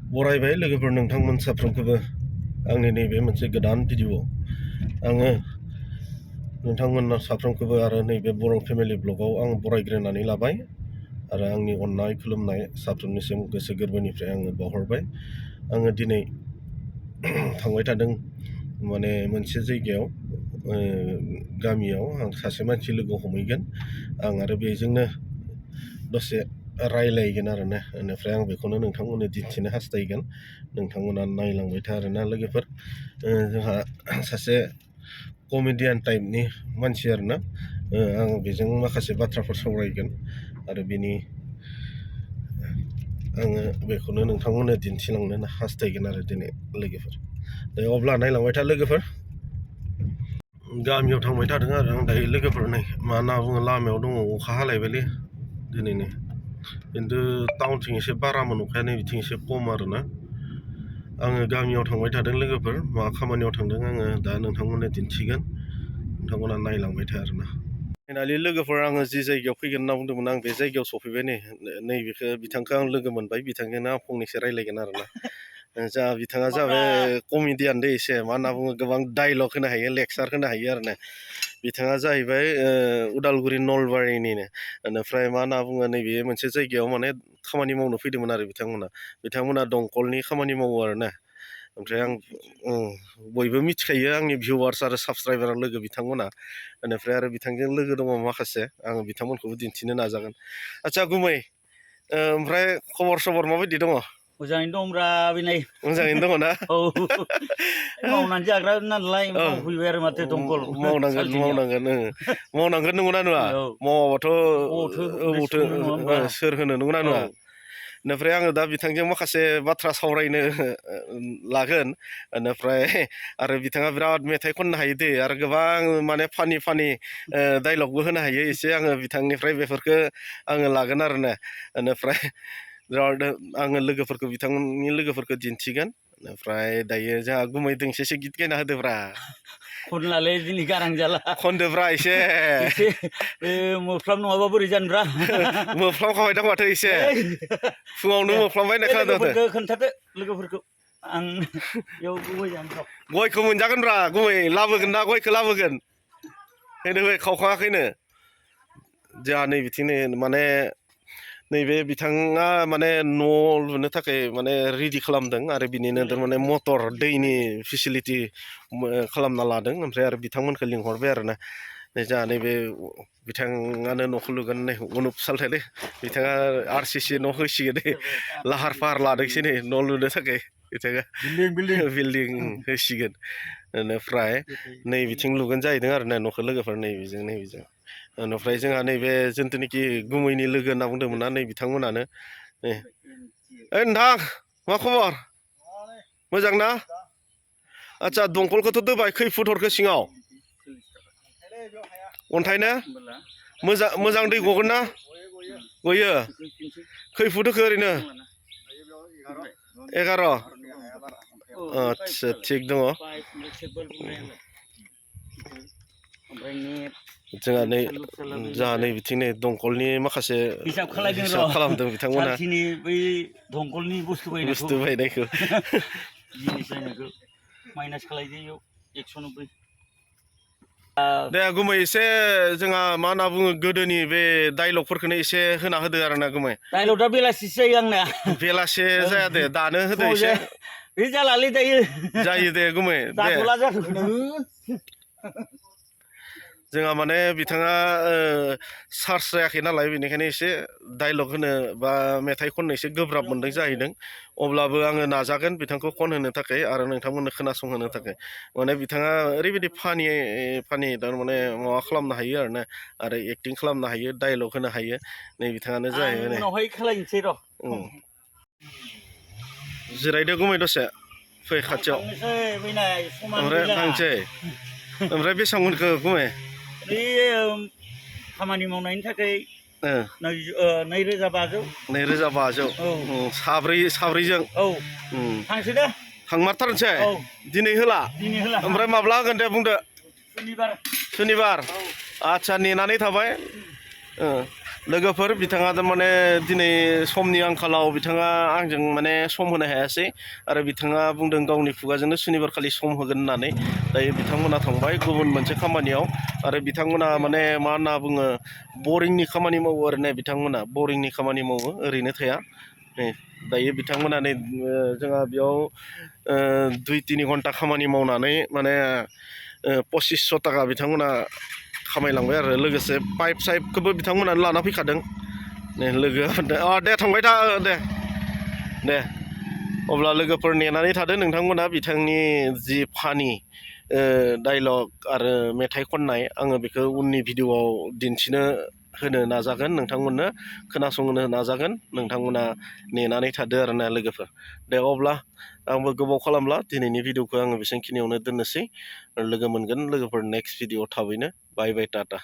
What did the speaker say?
बरायबाय लोगोफोर नोंथांमोन साफ्रोमखौबो आंनि नैबे मोनसे गोदान भिडिअ आङो नोंथांमोन साफ्रोमखौबो आरो नैबे बर' फेमिलि ब्लगाव आं बरायग्रोनानै लाबाय आरो आंनि अननाय खुलुमनाय साफ्रोमनिसिम गोसो गोरबोनिफ्राय आङो बावहरबाय। आङो दिनै थांबाय थादों माने मोनसे जायगायाव गामियाव आं सासे मानसि लोगो हमहैगोन आं आरो बेजोंनो दसे रायलायगोन आरोना बेनिफ्राय आं बेखौनो नोंथांमोननो दिन्थिनो हास्थायगोन। नोंथांमोना नायलांबाय था आरोना लोगोफोर। जोंहा सासे कमेडियान टाइपनि मानसि आरोना आं बेजों माखासे बाथ्राफोर सावरायगोन आरो बेनि आङो बेखौनो नोंथांमोननो दिन्थिलांनो हास्थायगोन आरो दिनै लोगोफोर। अब्ला नायलांबाय था लोगोफोर। गामियाव थांबाय थादों आरो आं दायो लोगोफोर। नै मा होनना बुङो लामायाव दङ अखा हालायबायलै दिनैनो, खिन्थु टाउनथिं एसे बारामोन अखाया, नै बिथिं एसे खम आरोना। आङो गामियाव थांबाय थादों लोगोफोर। मा खामानियाव थांदों आङो दा नोंथांमोननो दिन्थिगोन, नोंथांमोना नायलांबाय था आरोना। फाइनालि लोगोफोर आङो जि जायगायाव फैगोन होनना बुंदोंमोन आं बे जायगायाव सफैबाय। नैबेखौ बिथांखौ आं लोगो मोनबाय, बिथांजोंनो आं फंनैसो रायलायगोन आरोना। जा बिथाङा जाबाय कमेडियान दै एसे मा होनना बुङो गोबां डाइलग होनो हायो, लेक्सार होनो हायो आरोना। बिथाङा जाहैबाय उदालगुरि नलबारिनिनो। बेनिफ्राय मा होनना बुङो नैबे मोनसे जायगायाव माने खामानि मावनो फैदोंमोन आरो बिथांमोना दंखलनि खामानि मावो आरोना। ओमफ्राय आं बयबो मिथिखायो आंनि भिउवार्स आरो साबसक्राइबार लोगो बिथांमोना। बेनिफ्राय आरो बिथांजों लोगो दङ माखासे, आङो बिथांमोनखौबो दिन्थिनो नाजागोन। आदसा गुमै, ओमफ्राय खबर सबर माबायदि दङ? मोजाङैनो दंब्रा बिनाय। मोजाङैनो दङ ना? औ मावनानै जाग्रा नालाय मावफैबाय आरो माथो दंखल मावनांगोन नंगौना नङा? मावाबाथ' अबावथो सोर होनो नंगौना नङा? बेनिफ्राय आङो दा बिथांजों माखासे बाथ्रा सावरायनो लागोन। बेनिफ्राय आरो बिथाङा बिराद मेथाइ खननो हायो दे, आरो गोबां माने फानि डाइलगबो होनो हायो एसे। आङो बिथांनिफ्राय बेफोरखौ आङो लागोन आरोना। बेनिफ्राय बिराद आङो लोगोफोरखौ बिथांनि लोगोफोरखौ दिन्थिगोन। बेनिफ्राय दायो जोंहा गुमै दोंसेसो गित गायना होदोब्रा। खनलालै दिनै गारां जाला। खनदोब्रा एसे मोफ्लाम नङाबा बोरै जानोब्रा। मोफ्लामखाबाय दं माथो एसे, फुङावनो मोफ्लामबाय होननाय खोनादों। लोगोफोरखौ खोन्थादो, लोगोफोरखौ आं बेयाव गुबै जानो। गयखौ मोनजागोनब्रा गुमै, लाबोगोन ना गयखौ लाबोगोन? फैनो फै, खावखाङाखैनो जोंहा नै बिथिं माने नैबे बिथाङा माने न' लुनो थाखाय माने रेडि खालामदों आरो बिनिनो माने मटर दैनि फेसिलिटि खालामना लादों। ओमफ्राय आरो बिथांमोनखौ लिंहरबाय आरोना। जोंहा नैबे बिथाङानो न'खौ लुगोन नै अनुप सालथायलै, बिथाङा RCC न' होसिगोन नै, लाहार फाहार लादोंसै नै न' लुनो थाखाय। बिथाङा बिल्डिं होसिगोन। बेनिफ्राय नै बिथिं लुगोन जाहैदों आरोना न'खौ लोगोफोर, नैबेजों। बेनिफ्राय जोंहा नैबे जिथुनाखि गुमैनि लोगो होनना बुंदोंमोन ना, नै बिथांमोनानो। ओइ नोंथां, मा खबर? मोजां ना? आदसा दंखलखौथ' दोबाय, खै फुट हरखो सिङाव? अन्थाइ ना? मोजां दै गगोन ना? गयो। खै फुट होखो ओरैनो? 11। आदसा थिग दङ। जोंहा नै बिथिं नै दंखलनि माखासे हिसाब खालामदों बिथांमोना। बै दंखलनि बुस्थु बायनायखौ जिनिस बायनायखौ माइनास खालायदो इयाव 190। दे गुमै एसे जोंहा मा होनना बुङो गोदोनि बे डाइलगफोरखौनो एसे होना होदो आरोना गुमै। डाइलगआ बेलासिसो जायो आंना। बेलासे जाया दे, दानो होदो एसे। बे जालालै दायो। जायो दे गुमै दे। जोंहा माने बिथाङा सार्च जायाखै नालाय, बेनिखायनो एसे डाइलग होनो बा मेथाइ खननो एसे गोब्राब मोनदों जाहैदों। अब्लाबो आङो नाजागोन बिथांखौ खनहोनो थाखाय आरो नोंथांमोननो खोनासंहोनो थाखाय। माने बिथाङा ओरैबायदि फानि थारमाने माबा खालामनो हायो आरोना, आरो एक्टिं खालामनो हायो, डाइलग होनो हायो। नै बिथाङानो जाहैबाय। उनावहाय खालायनोसै र'। जिरायदो गुमै दसे, फै खाथियाव। ओमफ्राय थांसै। ओमफ्राय बेसेबां मोनखो गुमै? बे खामानि मावनायनि थाखाय 2,500। 2,500। साब्रैजों। औ थांसै दे। थांमारथारनोसै? दिनै होला? ओमफ्राय माब्ला होगोन दे बुंदो। सुनिबार। आदसा नेनानै थाबाय। लोगोफोर बिथाङा माने दिनै समनि आंखालाव बिथाङा आंजों माने सम होनो हायासै आरो बिथाङा बुंदों गावनि खुगाजोंनो सुनिबार खालि सम होगोन होननानै दायो बिथांमोना थांबाय गुबुन मोनसे खामानियाव आरो बिथांमोना माने मा होनना बुङो बरिंनि खामानि मावो आरो ने बिथांमोना बरिंनि खामानि मावो ओरैनो थाया नै दायो बिथांमोना नै जोंहा बेयाव 2-3 घन्टा खामानि मावनानै माने 2500 थाखा बिथांमोना खामायलांबाय आरो लोगोसे पाइप साइपखौबो बिथांमोनानो लाना फैखादों नै लोगोआ दे थांबाय था दे अब्ला लोगोफोर नेनानै थादो नोंथांमोना बिथांनि जि फानि डायलग आरो मेथाइ खननाय आङो बेखौ उननि भिडिअआव दिन्थिनो होनो नाजागोन नोंथांमोननो खोनासंनो नाजागोन नोंथांमोना नेनानै थादो आरोना लोगोफोर दे अब्ला आंबो गोबाव खालामला दिनैनि भिडिअखौ आङो बेसेबांखिनियावनो दोननोसै लोगो मोनगोन लोगोफोर नेक्स्ट भिडिअ थाबैनो बाय बाय टाटा